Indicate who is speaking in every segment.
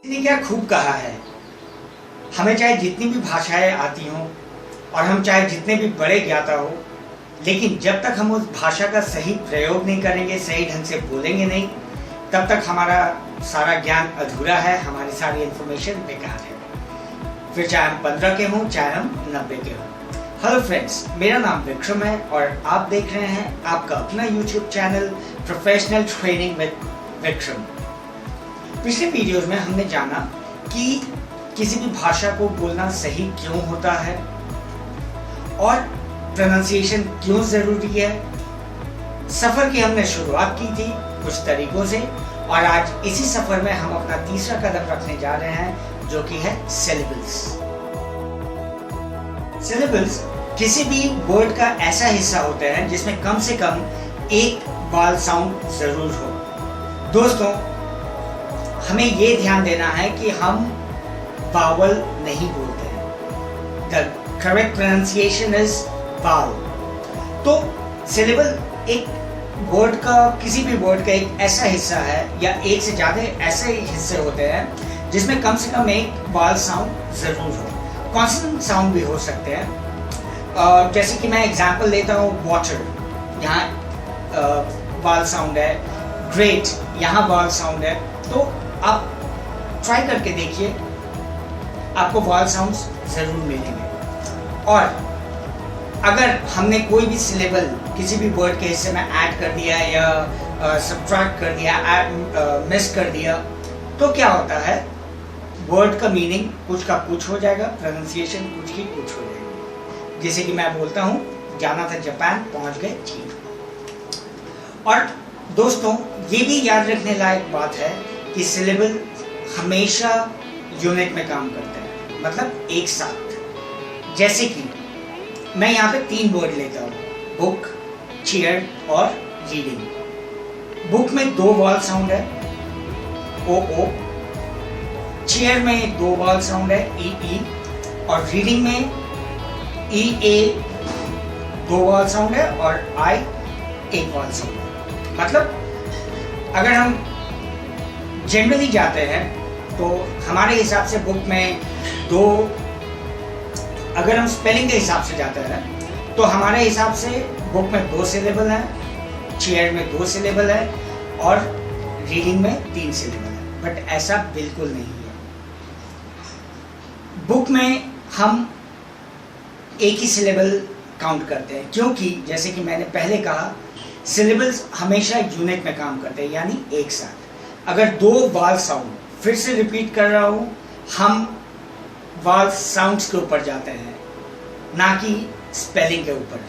Speaker 1: ने क्या खूब कहा है, हमें चाहे जितनी भी भाषाएं आती हों और हम चाहे जितने भी बड़े ज्ञाता हो, लेकिन जब तक हम उस भाषा का सही प्रयोग नहीं करेंगे, सही ढंग से बोलेंगे नहीं, तब तक हमारा सारा ज्ञान अधूरा है, हमारी सारी इन्फॉर्मेशन बेकार है। फिर चाहे हम 15 के हों, चाहे हम 90 के हों। हेलो फ्रेंड्स, मेरा नाम विक्रम है और आप देख रहे हैं आपका अपना YouTube channel professional training with Vikram. पिछले वीडियोस में हमने जाना कि किसी भी भाषा को बोलना सही क्यों होता है और प्रोनाउंसिएशन क्यों जरूरी है। सफर की हमने शुरुआत की थी कुछ तरीकों से और आज इसी सफर में हम अपना तीसरा कदम रखने जा रहे हैं, जो कि है सिलेबल्स। सिलेबल्स किसी भी वर्ड का ऐसा हिस्सा होते हैं जिसमें कम से कम एक वावल साउंड जरूर हो। दोस्तों, हमें ये ध्यान देना है कि हम वावल नहीं बोलते हैं। The correct pronunciation is vowel. तो सिलेबल एक वर्ड का, किसी भी वर्ड का एक ऐसा हिस्सा है या एक से ज्यादा ऐसे हिस्से होते हैं जिसमें कम से कम एक वावल साउंड जरूर हो। कॉन्सोनेंट साउंड भी हो सकते हैं। जैसे कि मैं एग्जांपल लेता हूँ, वाटर, यहाँ वावल साउंड है। ग्रेट, यहाँ वावल साउंड है। तो आप ट्राई करके देखिए, आपको वावल साउंड्स जरूर मिलेंगे। और अगर हमने कोई भी सिलेबल किसी भी वर्ड के हिस्से में ऐड कर दिया या सब्ट्रैक्ट कर दिया, मिस कर दिया, तो क्या होता है, वर्ड का मीनिंग कुछ का कुछ हो जाएगा, प्रोनाउंसिएशन कुछ की कुछ हो जाएगी। जैसे कि मैं बोलता हूँ, जाना था जापान, पहुंच गए चीन। और दोस्तों, ये भी याद रखने लायक बात है कि सिलेबल हमेशा यूनिट में काम करते हैं, मतलब एक साथ। जैसे कि मैं यहाँ पे 3 वर्ड लेता हूँ, बुक, चेयर और रीडिंग। बुक में 2 वावल साउंड है, ओ ओ। चेयर में 2 वावल साउंड है, ई ई। और रीडिंग में ई ए 2 वावल साउंड है और आई 1 वावल साउंड है। मतलब अगर हम जनरली जाते हैं तो हमारे हिसाब से बुक में 2, अगर हम स्पेलिंग के हिसाब से जाते हैं तो हमारे हिसाब से बुक में 2 सिलेबल हैं, चेयर में 2 सिलेबल है और रीडिंग में 3 सिलेबल है। बट ऐसा बिल्कुल नहीं है। बुक में हम एक ही सिलेबल काउंट करते हैं, क्योंकि जैसे कि मैंने पहले कहा, सिलेबल्स हमेशा यूनिट में काम करते हैं, यानी एक साथ। अगर 2 वावल साउंड, फिर से रिपीट कर रहा हूं, हम वावल साउंड्स के ऊपर जाते हैं, ना कि स्पेलिंग के ऊपर।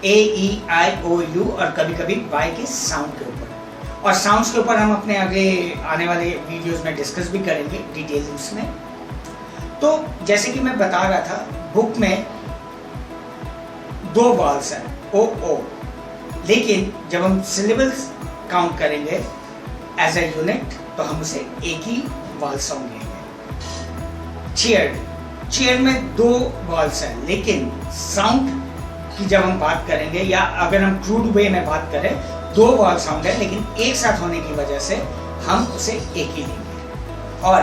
Speaker 1: ए ई आई ओ यू और कभी कभी वाई के साउंड के ऊपर। और साउंड्स के ऊपर हम अपने आगे आने वाले वीडियोस में डिस्कस भी करेंगे डिटेल्स में। तो जैसे कि मैं बता रहा था, बुक में 2 वावल्स हैं, ओ ओ। लेकिन जब हम सिलेबल्स काउंट करेंगे एज ए यूनिट तो हम उसे एक ही वावल साउंड लेंगे। चेयर, चेयर में 2 वावल्स हैं, लेकिन साउंड की जब हम बात करेंगे, या अगर हम क्रूड वे में बात करें, 2 वावल साउंड है, लेकिन एक साथ होने की वजह से हम उसे एक ही लेंगे। और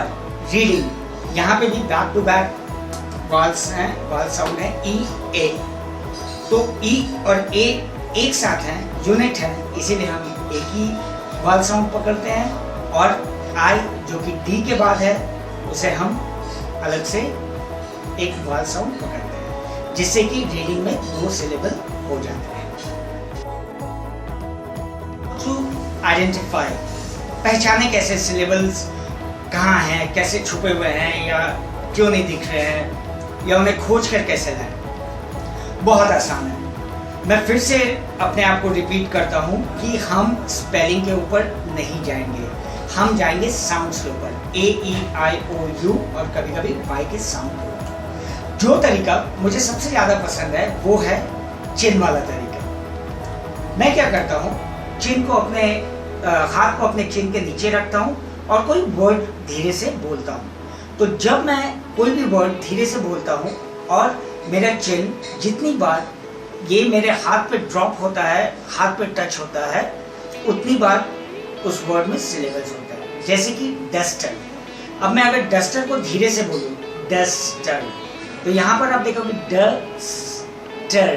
Speaker 1: रीडिंग, यहाँ पे भी बैक टू बैक वावल्स हैं, वावल साउंड है, ई ए। तो ई और ए एक साथ हैं, यूनिट है, इसीलिए हम एक ही वावल साउंड पकड़ते हैं। और आई, जो कि डी के बाद है, उसे हम अलग से एक वावल साउंड पकड़ते हैं, जिससे कि रीडिंग में 2 सिलेबल हो जाते हैं। टू आइडेंटिफाई, पहचाने कैसे सिलेबल्स कहाँ हैं, कैसे छुपे हुए हैं या क्यों नहीं दिख रहे हैं, या उन्हें खोज कर कैसे लाएं। बहुत आसान है। मैं फिर से अपने आप को रिपीट करता हूँ कि हम स्पेलिंग के ऊपर नहीं जाएंगे, हम जाएंगे साउंड्स के ऊपर, ए ई आई ओ यू और कभी कभी वाई के साउंड के ऊपर। जो तरीका मुझे सबसे ज़्यादा पसंद है वो है चिन वाला तरीका। मैं क्या करता हूँ, चिन को अपने हाथ को अपने चिन के नीचे रखता हूँ और कोई वर्ड धीरे से बोलता हूँ। तो जब मैं कोई भी वर्ड धीरे से बोलता हूँ और मेरा चिन जितनी बार ये मेरे हाथ पे ड्रॉप होता है, हाथ पे टच होता है, उतनी बार उस वर्ड में सिलेबल्स होता है। जैसे कि डस्टर, अब मैं अगर डस्टर को धीरे से बोलूं, डस्टर, तो यहाँ पर आप देखोगे डस्टर,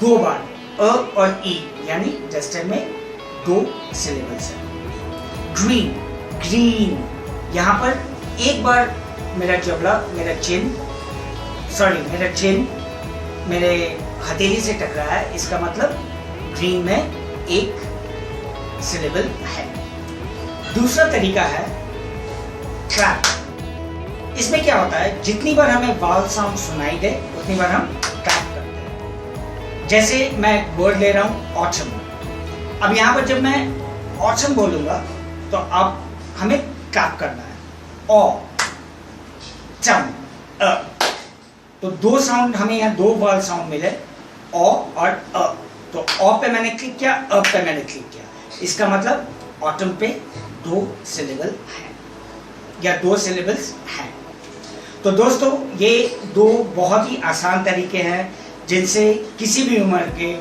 Speaker 1: 2 बार अ और ई, यानी डस्टर में 2 सिलेबल्स है। ग्रीन, ग्रीन, यहाँ पर एक बार मेरा जबड़ा, मेरा चिन मेरे हथेली से टकराया है, इसका मतलब ग्रीन में एक सिलेबल है। दूसरा तरीका है ट्रैप। इसमें क्या होता है, जितनी बार हमें वावल साउंड सुनाई दे उतनी बार हम ट्रैप करते हैं। जैसे मैं वर्ड ले रहा हूं ऑटम, अब यहां पर जब मैं ऑटम बोलूंगा तो अब हमें ट्रैप करना है, ओ चम अ, तो 2 साउंड हमें यहाँ 2 वावल साउंड मिले, ओ और अ। तो ओ पे मैंने क्लिक किया, अ पे मैंने क्लिक किया, इसका मतलब ऑटम पे 2 सिलेबल है या 2 सिलेबल्स हैं। तो दोस्तों ये 2 बहुत ही आसान तरीके हैं जिनसे किसी भी उम्र के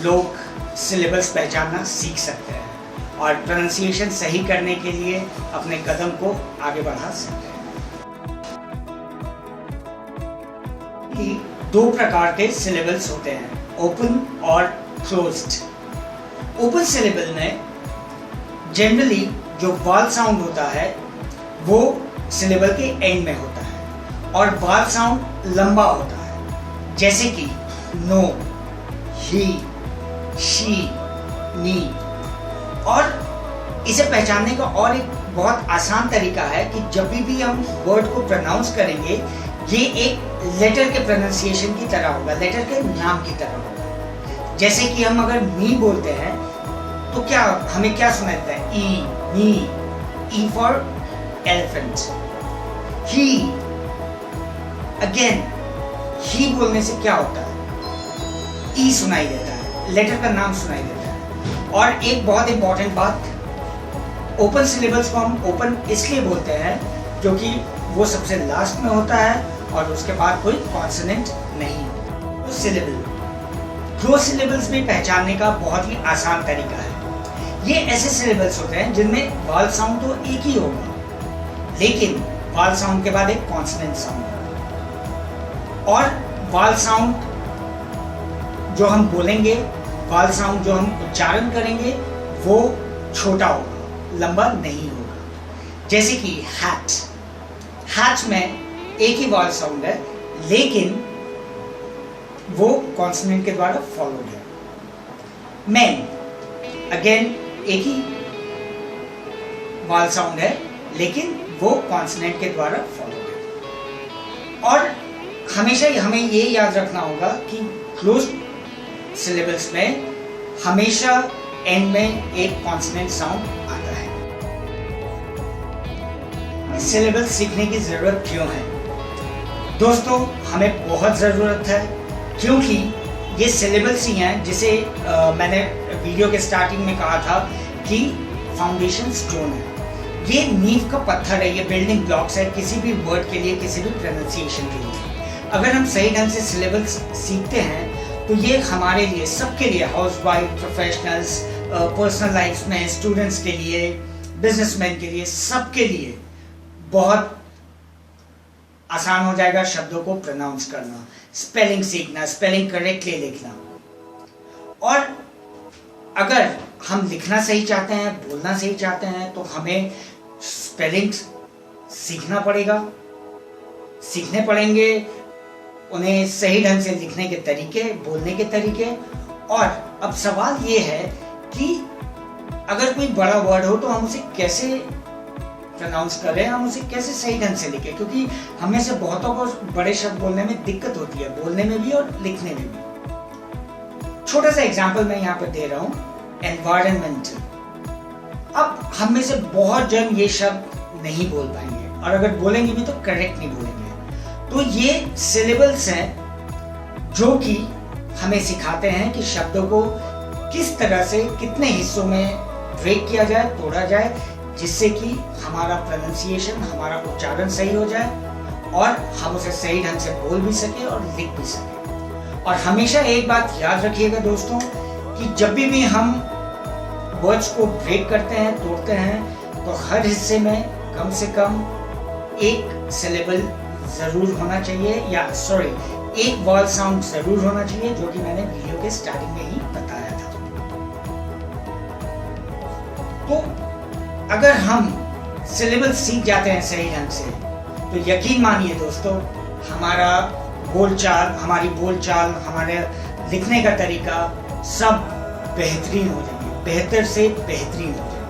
Speaker 1: लोग सिलेबल्स पहचानना सीख सकते हैं और प्रोनाउंसिएशन सही करने के लिए अपने कदम को आगे बढ़ा सकते हैं। 2 प्रकार के सिलेबल्स होते हैं, ओपन और क्लोज्ड। ओपन सिलेबल में जनरली जो वावल साउंड होता है वो सिलेबल के एंड में होता है और वावल साउंड लंबा होता है, जैसे कि नो, ही, शी, मी। और इसे पहचानने का और एक बहुत आसान तरीका है कि जब भी हम वर्ड को प्रोनाउंस करेंगे ये एक लेटर के प्रोनाउंसिएशन की तरह होगा, लेटर के नाम की तरह होगा। जैसे कि हम अगर मी बोलते हैं तो क्या हमें क्या सुनाई देता है, E, me, E for elephant. He, again ही बोलने से क्या होता है, ई सुनाई देता है, लेटर का नाम सुनाई देता है। और एक बहुत इंपॉर्टेंट बात, ओपन सिलेबल्स को हम ओपन इसलिए बोलते हैं क्योंकि वो सबसे लास्ट में होता है और उसके बाद कोई कॉन्सोनेंट नहीं होता। तो सिलेबल, क्लोज सिलेबल्स भी पहचानने का बहुत ही आसान तरीका है। ये ऐसे सिलेबल्स होते हैं जिनमें वावल साउंड तो एक ही होगा, लेकिन वावल साउंड के बाद एक कॉन्सोनेंट साउंड होगा। और वावल साउंड जो हम बोलेंगे, वावल साउंड जो हम उच्चारण करेंगे वो छोटा होगा, लंबा नहीं होगा। जैसे कि हैट, हैट में एक ही वावल साउंड है लेकिन वो कॉन्सोनेंट के द्वारा फॉलोड है। मैन, अगेन एक ही वावल साउंड है लेकिन वो कॉन्सोनेंट के द्वारा फॉलोड है। और हमेशा हमें ये याद रखना होगा कि क्लोज सिलेबल्स में हमेशा एंड में एक कॉन्सोनेंट साउंड आता है। सिलेबल सीखने की जरूरत क्यों है दोस्तों? हमें बहुत जरूरत है क्योंकि ये सिलेबल्स ही हैं जिसे मैंने वीडियो के स्टार्टिंग में कहा था कि फाउंडेशन स्टोन है, ये नींव का पत्थर है, ये बिल्डिंग ब्लॉक्स है किसी भी वर्ड के लिए, किसी भी प्रोनाउंसिएशन के लिए। अगर हम सही ढंग से सिलेबल्स सीखते हैं तो ये हमारे लिए, सबके लिए, हाउसवाइफ, प्रोफेशनल्स, पर्सनल लाइफ में, स्टूडेंट्स के लिए, बिजनेसमैन के लिए, सबके लिए बहुत आसान हो जाएगा शब्दों को प्रोनाउंस करना, स्पेलिंग सीखना, स्पेलिंग करेक्टली लिखना। और अगर हम लिखना सही चाहते हैं, बोलना सही चाहते हैं तो हमें स्पेलिंग सीखना पड़ेगा, सीखने पड़ेंगे उन्हें सही ढंग से लिखने के तरीके, बोलने के तरीके। और अब सवाल ये है कि अगर कोई बड़ा वर्ड हो तो हम उसे कैसे प्रोनाउंस करें, हम उसे कैसे सही ढंग से लिखें, क्योंकि हमें से बहुतों को बड़े शब्द बोलने में दिक्कत होती है, बोलने में भी और लिखने में भी। छोटा सा एग्जांपल मैं यहाँ पर दे रहा हूँ, एनवायरमेंटल। अब हम में से बहुत जन ये शब्द नहीं बोल पाएंगे और अगर बोलेंगे भी तो करेक्ट नहीं बोलेंगे। तो ये सिलेबल्स हैं जो कि हमें सिखाते हैं कि शब्दों को किस तरह से, कितने हिस्सों में ब्रेक किया जाए, तोड़ा जाए, जिससे कि हमारा प्रोनाउंसिएशन, हमारा उच्चारण सही हो जाए और हम उसे सही ढंग से बोल भी सके और लिख भी सके। और हमेशा एक बात याद रखिएगा दोस्तों कि जब भी हम वर्ड्स को ब्रेक करते हैं, तोड़ते हैं, तो हर हिस्से में कम से कम एक सिलेबल जरूर होना चाहिए, या सॉरी एक वॉल साउंड जरूर होना चाहिए, जो कि मैंने वीडियो के स्टार्टिंग में ही बताया था। तो अगर हम सिलेबल सीख जाते हैं सही ढंग से, तो यकीन मानिए दोस्तों, हमारा बोलचाल, हमारी बोलचाल, हमारे लिखने का तरीका सब बेहतरीन हो जाएंगे, बेहतर से बेहतरीन हो जाएंगे।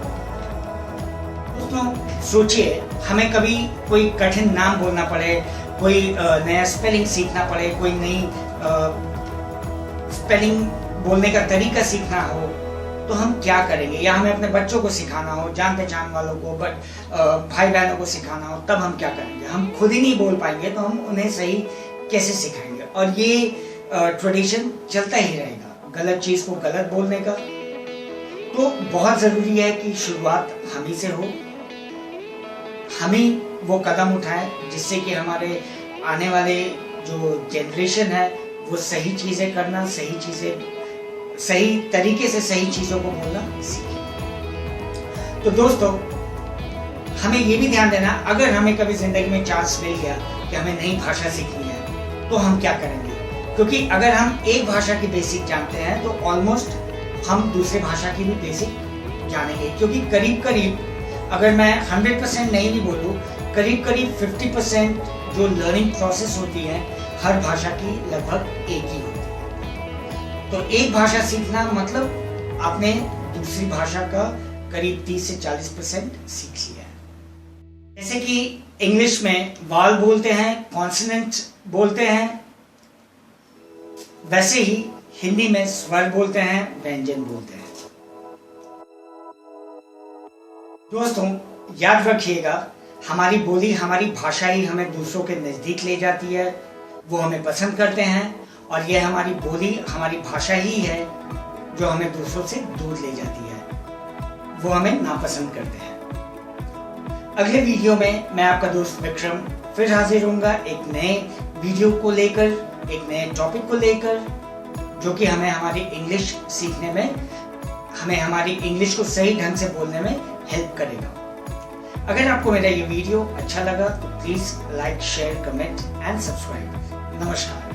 Speaker 1: दोस्तों सोचिए, हमें कभी कोई कठिन नाम बोलना पड़े, कोई नया स्पेलिंग सीखना पड़े, कोई नई स्पेलिंग बोलने का तरीका सीखना हो, तो हम क्या करेंगे? या हमें अपने बच्चों को सिखाना हो, जान पहचान वालों को, भाई बहनों को सिखाना हो, तब हम क्या करेंगे? हम खुद ही नहीं बोल पाएंगे तो हम उन्हें सही कैसे सिखाएंगे? और ये ट्रेडिशन चलता ही रहेगा, गलत चीज को गलत बोलने का। तो बहुत जरूरी है कि शुरुआत हम ही से हो, हम ही वो कदम उठाएं जिससे कि हमारे आने वाले जो जनरेशन है वो सही चीजें करना, सही चीजें सही तरीके से सही चीजों को बोलना सीखें। तो दोस्तों हमें ये भी ध्यान देना, अगर हमें कभी जिंदगी में चांस मिल गया कि हमें नई भाषा सीखनी है, तो हम क्या करेंगे? क्योंकि अगर हम एक भाषा की बेसिक जानते हैं तो ऑलमोस्ट हम दूसरी भाषा की भी बेसिक जानेंगे। क्योंकि करीब करीब, अगर मैं 100% नहीं भी बोलूँ, करीब करीब 50% जो लर्निंग प्रोसेस होती है हर भाषा की लगभग एक ही होती है। तो एक भाषा सीखना मतलब आपने दूसरी भाषा का करीब 30 से 40% सीख लिया है। जैसे कि इंग्लिश में वाल बोलते हैं, कॉन्सोनेंट बोलते हैं, वैसे ही हिंदी में स्वर बोलते हैं, व्यंजन बोलते हैं। दोस्तों याद रखिएगा, हमारी बोली, हमारी भाषा ही हमें दूसरों के नजदीक ले जाती है, वो हमें पसंद करते हैं, और ये हमारी बोली, हमारी भाषा ही है जो हमें दूसरों से दूर ले जाती है, वो हमें नापसंद करते हैं। अगले वीडियो में मैं आपका दोस्त विक्रम फिर हाजिर होऊंगा एक नए वीडियो को लेकर, एक नए टॉपिक को लेकर, जो कि हमें हमारी इंग्लिश सीखने में, हमें हमारी इंग्लिश को सही ढंग से बोलने में हेल्प करेगा। अगर आपको मेरा ये वीडियो अच्छा लगा तो please like, share, comment and subscribe. नमस्कार।